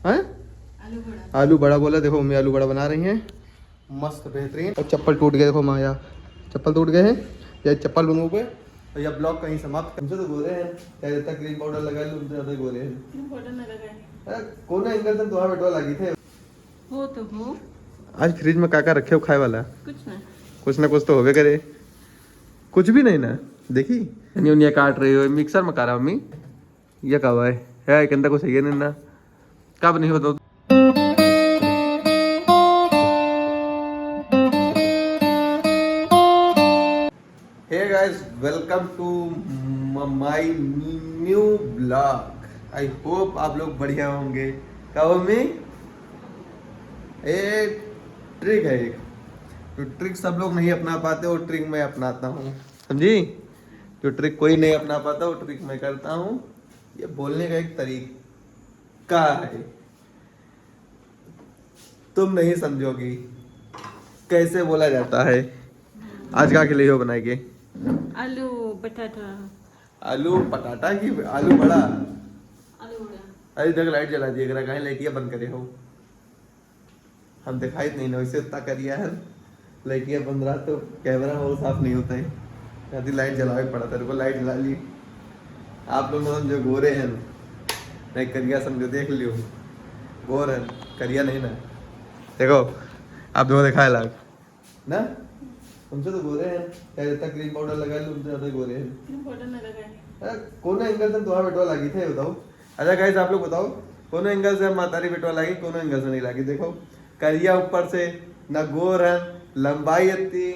हैं? आलू बड़ा बोला। देखो मम्मी आलू बड़ा बना रही हैं, मस्त बेहतरीन। और चप्पल टूट गए, देखो माया चप्पल टूट गए हैं। या चप्पल लूंगों पे तो यह ब्लॉग कहीं समाप्त। हमसे तो गोरे हैं, चाहे जितना क्रीम पाउडर लगा लो उनसे ज्यादा गोरे हैं। क्रीम पाउडर ना लगाए कोना एंगल से तो बेटवा लगी थे हो तो हो। आज फ्रिज में काका रखे हो खाए वाला? कुछ ना कुछ तो होवे करे। कुछ भी नहीं ना। देखी उनिया काट रही हो, मिक्सर में काटा मम्मी। ये कब है कहता कुछ है नहीं ना, कब नहीं होता। Hey guys, welcome to my new blog. I hope आप लोग बढ़िया होंगे। क्या मम्मी? एक ट्रिक है, एक तो ट्रिक सब लोग नहीं अपना पाते, वो ट्रिक मैं अपनाता हूँ, समझी? जो ट्रिक कोई नहीं अपना पाता वो ट्रिक मैं करता हूँ। ये बोलने का एक तरीका है, तुम नहीं समझोगी कैसे बोला जाता है। आज क्या खिलाई हो बनाएंगे? आलू बटाटा। आलू पटाटा की आलू बड़ा? आलू बड़ा। अरे देख लाइट जला दिए, कहीं लाइटिया बंद करे हो। हम दिखाई नहीं ना वैसे उतना करिया है, लाइटिया बंद रहा तो कैमरा वो साफ नहीं होता है। कहती लाइट जलावे पड़ा, तेरे को लाइट जला ली। आप लोग समझो गोरे हैं, नहीं करिया समझो, देख लियो गोर है, करिया नहीं ना। देखो आप दो दिखाए लाग ना, हमसे तो गोरे हैं, चाहे जितना क्रीम पाउडर लगा लो उनसे ज्यादा गोरे हैं। क्रीम पाउडर ना लगाए कौन एंगल से तुम्हारा बेटवा लगी थे बताओ? अच्छा गाइस आप लोग बताओ, कौन एंगल से मातारी बेटवा लगी, कौन एंगल से नहीं लगी? देखो करिया ऊपर से, ना गोर है, लंबाई इतनी,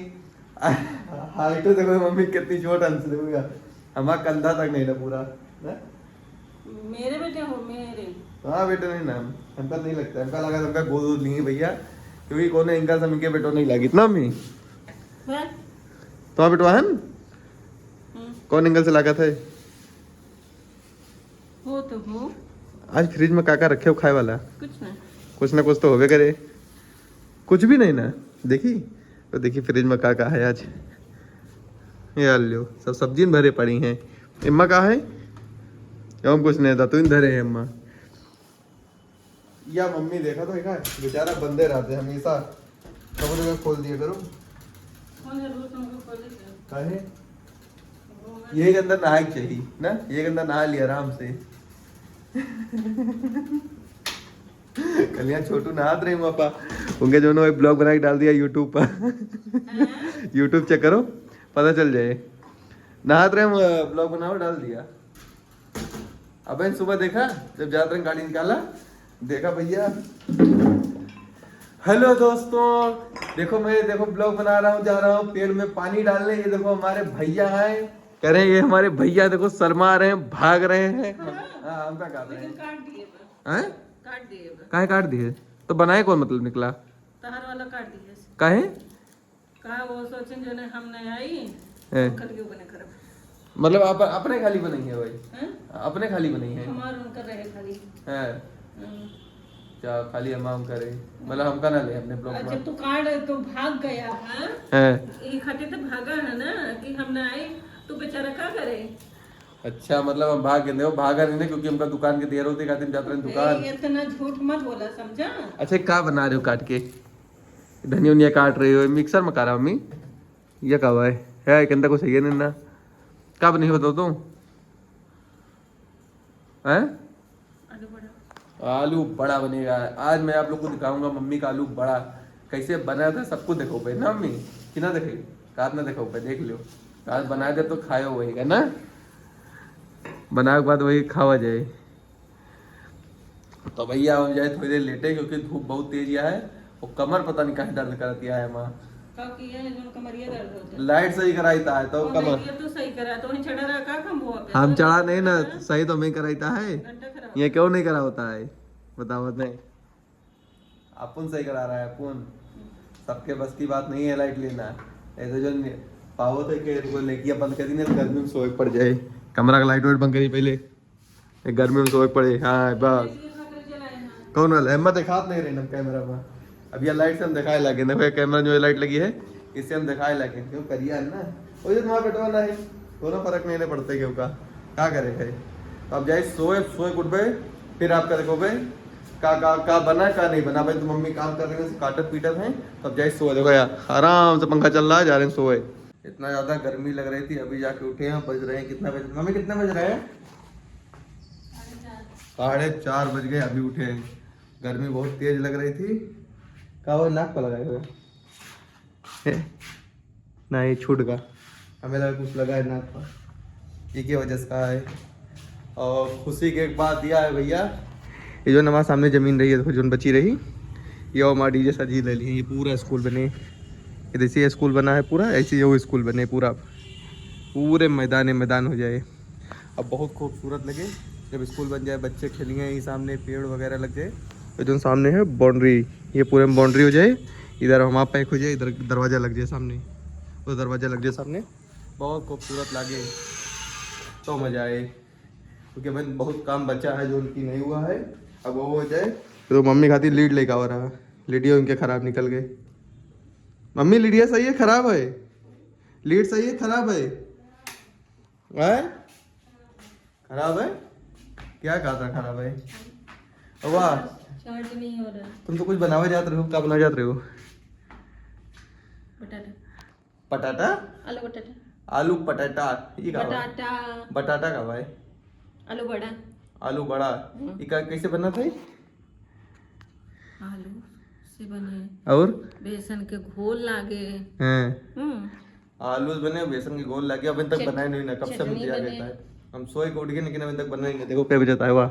हाइट देखो मम्मी कितनी छोट अंश देखो, हमारा कंधा तक नहीं ना पूरा ना? मेरे बेटे हो मेरे। हाँ बेटे नहीं ना, हमका नहीं लगता, हमका लगा हमका गोद नहीं है भैया, क्योंकि कौन एंगल से हमके बेटो नहीं लगी इतना मम्मी। तो बेटवा है कौन एंगल से लगा था? हो तो हो। आज फ्रिज में काका रखे हो खाए वाला? कुछ ना कुछ तो होवे करे। कुछ भी नहीं ना। देखी तो देखी फ्रिज में काका है आज। ये लो सब सब्जी भरे पड़ी हैं। अम्मा कहा है? हम कुछ नहीं था, तू इन धरे है अम्मा या मम्मी। देखा तो देखा बेचारा बंदे रहते हमेशा, कब खोल दिया करो। काहे? ये के अंदर नहाए चाहिए ना, ये के अंदर नहा लिया आराम से। कलियां छोटू नहात रहे पापा उनके, जो एक ब्लॉग बना के डाल दिया यूट्यूब पर। यूट्यूब चेक करो पता चल जाए। नहात रहे ब्लॉग बनाओ डाल दिया। अब सुबह देखा जब जाते रहे गाड़ी निकाला, देखा भैया। हेलो दोस्तों, देखो मैं देखो ब्लॉग बना रहा हूँ, जा रहा हूँ पेड़ में पानी डालने। ये देखो हमारे भैया हैं, कह रहे हैं ये हमारे भैया देखो शर्मा रहे हैं, भाग रहे हैं। हाँ हम क्या कर रहे हैं? काट दिए काहे काट दिए? तो बनाए कौन मतलब निकला? तहर वाला काट दिए। काहे? कहा वो सोचें जो ने हम नहीं आई कल क्यों बने खराब। मतलब आप अपने खाली बनी है भाई? अपने खाली बनी है हमार उनका रहे खाली है क्या? खाली हम करे मतलब हमका ना ले अपने ब्लॉग में। अच्छा तू काट तो भाग गया है ये खाते तो भागा है ना कि हम ना आए, तू बेचारा क्या करे। अच्छा मतलब हम भाग गए, भागा नहीं क्योंकि हमका दुकान के देर होते खातिर जाते हैं दुकान। इतना झूठ मत बोला समझा। अच्छा क्या बना रहे हो काट के? धनिया उनिया काट रही हो, मिक्सर में काटा मम्मी? ये कब है कहता कुछ है नहीं ना, कब नहीं बताओ तुम? हैं? आलू बड़ा बनेगा आज। मैं आप लोग को दिखाऊंगा मम्मी का आलू बड़ा कैसे बनाया था, सबको देखो पे ना मम्मी कि ना देखे काट ना देखो पे, देख लो आज बनाए दे तो खाओ वही का ना, बनाए के बाद वही खावा जाए। तो भैया हम जाए थोड़ी देर लेटे क्योंकि धूप बहुत तेज है, और कमर पता नहीं कहीं दर्द करती है माँ। लाइट सही कराई था तो कमर तो सही करा तो चढ़ा रहा का कम हुआ। हम चढ़ा नहीं ना, सही तो मैं कराईता है, ये क्यों नहीं करा होता है बताओ? नहीं अपन सही करा रहा है, अपन सबके बस की बात नहीं है लाइट लेना। ऐसे जो पावर है कि लेकिया बंद कर दी ना, गर्मी में सोए पड़ जाए। कमरा का लाइट वाइट बंद करी पहले, गर्मी में सोए पड़े। हाँ बस कौन वाला हिम्मत दिखात नहीं रही ना कैमरा में। अब यह लाइट से हम दिखाए लगे, देखो कैमरा जो लाइट लगी है इससे हम दिखाए लगे, क्यों करिया है ना वो जो तुम्हारा बेटवा ना है, दोनों फर्क नहीं पड़ते क्यों का क्या करे है। तो अब जाए सोए सोए उठ गए, फिर आपका देखो भाई का बना का नहीं बना भाई। तो मम्मी काम कर रहे हैं, काटत पीटत हैं। तो अब जाए सोए, देखो यार आराम से पंखा चल रहा है, जा रहे हैं सोए। इतना ज्यादा गर्मी लग रही थी, अभी जाके उठे हैं। बज रहे हैं कितना बज, मम्मी कितना बज रहे हैं? 4:30 बज गए, अभी उठे हैं। गर्मी बहुत तेज लग रही थी। का वो नाक पर लगाए हुए नहीं छूट का, हमें लगा कुछ लगा है नाक पर, ये की वजह से है। और खुशी की एक बात यह है भैया, ये जो हमारे सामने ज़मीन रही है देखो, जो बची रही, ये हमारा डीजे सजी ले ली। ये पूरा स्कूल बने, ये जैसे स्कूल बना है पूरा, ऐसे ही वो स्कूल बने पूरा, पूरे मैदान हो जाए। अब बहुत खूबसूरत लगे जब स्कूल बन जाए, बच्चे खेलेंगे, यही सामने पेड़ वगैरह लग जाए। तो जो सामने है बाउंड्री, ये पूरे में बाउंड्री हो जाए, इधर वहाँ पैक हो जाए, इधर दरवाज़ा लग जाए सामने, वो दरवाज़ा लग जाए सामने, बहुत खूबसूरत लगे तो मज़ा आए। क्योंकि भाई बहुत काम बचा है जो उनकी नहीं हुआ है, अब वो हो जाए। तो मम्मी खाती लीड लेकर आ रहा, लीडियो उनके ख़राब निकल गए। मम्मी लीडिया सही है ख़राब है? लीड सही है ख़राब है? ख़राब है? क्या कहा था ख़राब है? वाह, चार्ज नहीं हो रहा। तुम तो कुछ बनावे जाते रहे हो, क्या बना जाते रहे हो? बटाटा, पटाटा, आलू बटाटा, आलू पटाटा, ये का बटाटा, बटाटा का भाई, आलू बड़ा, आलू बड़ा, ये का कैसे बना था? आलू से बने और बेसन के घोल लागे। हैं आलू बने, बेसन के घोल लगे, अभी तक बनाए नहीं ना, कब से मुझे आ गया है। हम सोए को उठ गए लेकिन अभी तक बनाए नहीं। देखो क्या बजाता है, वाह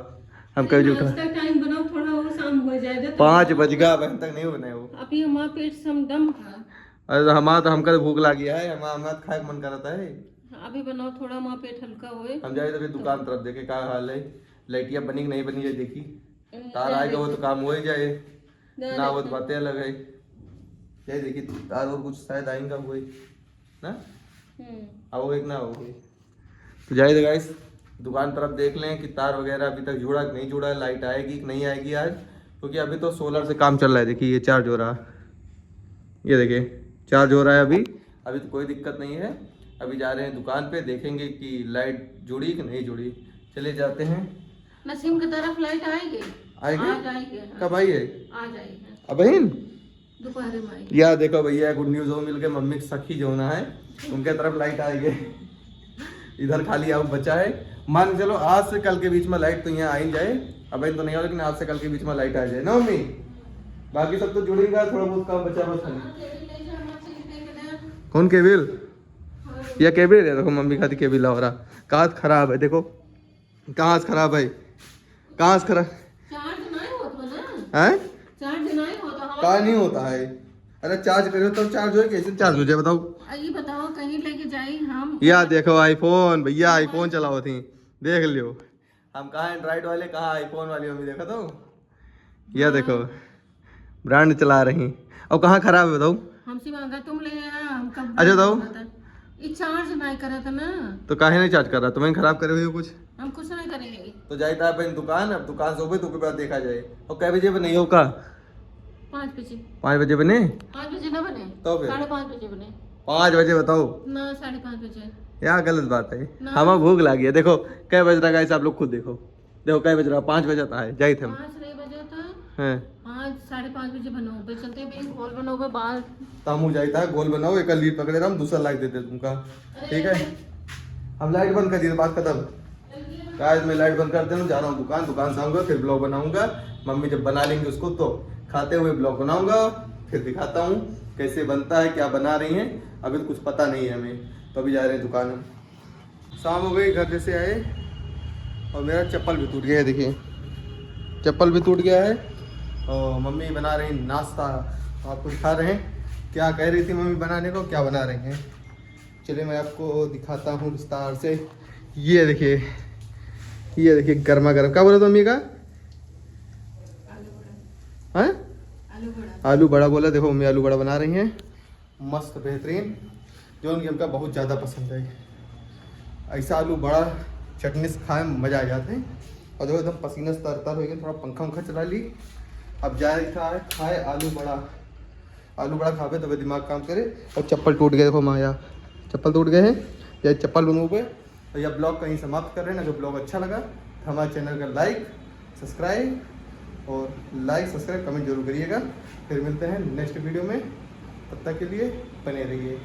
हम कभी जो उठा टाइम बनाओ थोड़ा, वो शाम हो जाए तो 5 बज गया, अभी तक नहीं बनाए वो। अभी हमारा पेट समदम था। अरे हमारा तो हमका भूख लगी है, हमारा खाए का मन करता है। अभी बनाओ थोड़ा, हमारा पेट हल्का होए। हम जाए तो फिर दुकान तरफ देखे क्या हाल है, लाइटियाँ बनी कि नहीं बनी है देखी, तार आएगा वो तो काम हो ही जाए ना, वो तो बातें अलग है। क्या देखी तार और कुछ शायद आएगा वही ना, आओगे कि ना आओगे। तो जाए गाइस दुकान तरफ देख लें कि तार वगैरह अभी तक जुड़ा कि नहीं जुड़ा है, लाइट आएगी कि नहीं आएगी आज। क्योंकि अभी तो सोलर से काम चल रहा है। देखिए ये चार्ज हो रहा, ये देखिए चार्ज हो रहा है अभी तो कोई दिक्कत नहीं है। अभी जा रहे हैं दुकान पे, देखेंगे कि लाइट जुड़ी कि नहीं जुड़ी। चले जाते हैं। नसीम की तरफ लाइट आएगी, आएगी कब आई है? आ जाएगी अब बहन दोपहर में आएगी। यार देखो भैया गुड न्यूज हो मिल के, मम्मी सखी जो ना है उनके तरफ लाइट आएगी। इधर खाली अब बचा है, मान चलो आज से कल के बीच में लाइट तो यहाँ आ ही जाए। अब तो नहीं हो, लेकिन आज से कल के बीच में लाइट आ जाए ना मम्मी। बाकी सब तो जुड़ेगा, थोड़ा बहुत काम बचा बस खाली। कौन केबिल? या केबिल है, देखो मम्मी खाती केबिल हो रहा, कांच खराब है, देखो कांच खराब है, कांच खराब चार्ज नहीं होता ना, है, चार्ज नहीं होता का नहीं होता है। अरे चार्ज करो तब चार्ज हो, कैसे चार्ज हो जाए बताओ? ये बताओ कहीं लेके जाए हम। या देखो आईफोन, भैया आईफोन चलाओ थी, देख लियो। हम कहाँ एंड्रॉइड वाले, कहाँ आईफोन वाली मम्मी, देखो तो यह देखो ब्रांड चला रही। और कहाँ खराब है बताओ? हमसे मांगा तुम ले आया, हम कब अच्छा बताओ, ये चार्ज नहीं करा था ना, तो काहे नहीं चार्ज कर रहा? तुम्हें खराब करे हुए हो कुछ? हम कुछ नहीं करेंगे। तो जाए था अपन दुकान, अब दुकान से हो गई तो के बाद देखा जाए। और कै बजे बने हो का? 5 बजे। 5 बजे बने? 5 बजे ना बने तो फिर 5:30 बजे बने। 5 बजे बताओ ना, 5:30 बजे। यार गलत बात है, हमें भूख लगी है। देखो कै बज रहा है, आप लोग खुद देखो, देखो कै बज रहा, 5 बजे आता है, जाए थे हम 5 नहीं बजे था, हैं 5-5:30 बजे बनो पे चलते भी गोल बनो पे बाल तामू जाए था, गोल बनाओ, एक लीड पकड़े हम दूसरा लाइट देते तुमका, ठीक है? हम लाइट बंद कर दिए, बात खत्म। आज मैं लाइट बंद कर दे, जा रहा हूँ दुकान, दुकान से आऊँगा फिर ब्लॉग बनाऊंगा। मम्मी जब बना लेंगे उसको तो खाते हुए ब्लॉग बनाऊंगा, फिर दिखाता हूँ कैसे बनता है, क्या बना रही हैं। अभी तो कुछ पता नहीं है हमें, तो अभी जा रहे हैं दुकान में। शाम हो गई, घर जैसे आए और मेरा चप्पल भी टूट गया है, देखिए चप्पल भी टूट गया है। और मम्मी बना रही नाश्ता, आपको दिखा रहे हैं क्या कह रही थी मम्मी बनाने को, क्या बना रही हैं। चलिए मैं आपको दिखाता हूँ विस्तार से। ये देखिए गर्मा गर्म, क्या बोला था मम्मी का? हाँ आलू बड़ा बोला। देखो मम्मी आलू बड़ा बना रही हैं, मस्त बेहतरीन, जो उनकी हमका बहुत ज़्यादा पसंद है। ऐसा आलू बड़ा चटनी से खाए मज़ा आ जाते हैं। और देखो एकदम पसीना से तर हो गया, थोड़ा पंखा उंखा चला ली। अब जाए खाए आलू बड़ा खावे तब दिमाग काम करे। और चप्पल टूट गए, देखो माया चप्पल टूट गए हैं, या चप्पल बनू पे। और यह ब्लॉग कहीं समाप्त कर रहे हैं। अगर ब्लॉग अच्छा लगा तो हमारे चैनल का लाइक सब्सक्राइब और लाइक सब्सक्राइब कमेंट जरूर करिएगा। फिर मिलते हैं नेक्स्ट वीडियो में, तब तक के लिए बने रहिए।